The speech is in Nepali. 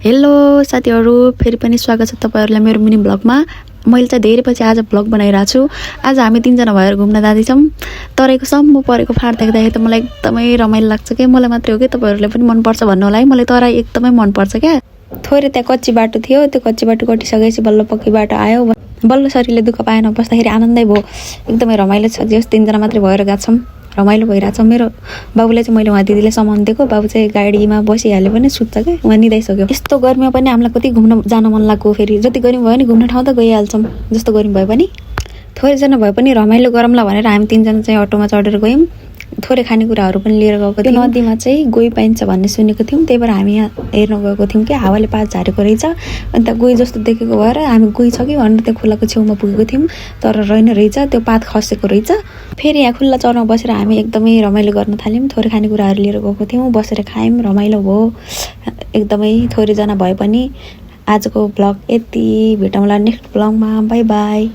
हेलो साथीहरु, फेरि पनि स्वागत छ तपाईहरुलाई मेरो मिनी ब्लगमा। मैले चाहिँ धेरै पछि आज ब्लग बनाइरहेको छु। आज हामी तीनजना भएर घुम्न जाँदैछौँ। तराईको सम्म परेको फाँट देख्दाखेरि त मलाई एकदमै रमाइलो लाग्छ के। मलाई मात्रै हो कि तपाईहरुलाई पनि मन पर्छ भन्नु होला है। मलाई तराई एकदमै मन पर्छ क्या। थोरै त्यहाँ कच्ची बाटो थियो, त्यो कच्ची बाटो कटिसकेपछि बल्ल पक्की बाटो आयो। बल्ल शरीरले दुःख पाएन, बस्दाखेरि आनन्दै भयो। एकदमै रमाइलो छ। जस तीनजना मात्रै भएर गएको छौँ, रमाइलो भइरहेछ। मेरो बाबुले चाहिँ मैले उहाँ दिदीले सामान दिएको, बाबु चाहिँ गाडीमा बसिहाल्यो भने सुत्छ क्या, उहाँ निदाइसक्यो। यस्तो गर्मीमा पनि हामीलाई कति घुम्न जान मन लाग्यो। फेरि जति गर्मी भयो नि घुम्न ठाउँ त गइहाल्छौँ, जस्तो गर्मी भए पनि। थोरैजना भए पनि रमाइलो गरौँला भनेर हामी तीनजना चाहिँ अटोमा चढेर गयौँ। थोरै खानेकुराहरू पनि लिएर गएको थियौँ। नदीमा चाहिँ गोही पाइन्छ भन्ने सुनेको थियौँ, त्यही भएर हामी यहाँ हेर्न गएको थियौँ कि हावाले पात झारेको रहेछ। अन्त गोही जस्तो देखेको भएर हामी गोही छ कि भनेर त्यो खोलाको छेउमा पुगेको थियौँ, तर रहेन रहेछ, त्यो पात खसेको रहेछ। फेरि यहाँ खुल्ला चरमा बसेर हामी एकदमै रमाइलो गर्न थाल्यौँ। थोरै खानेकुराहरू लिएर गएको थियौँ, बसेर खायौँ, रमाइलो भयो एकदमै। थोरैजना भए पनि आजको ब्लग यति, भेटौँला नेक्स्ट ब्लगमा। Bye by.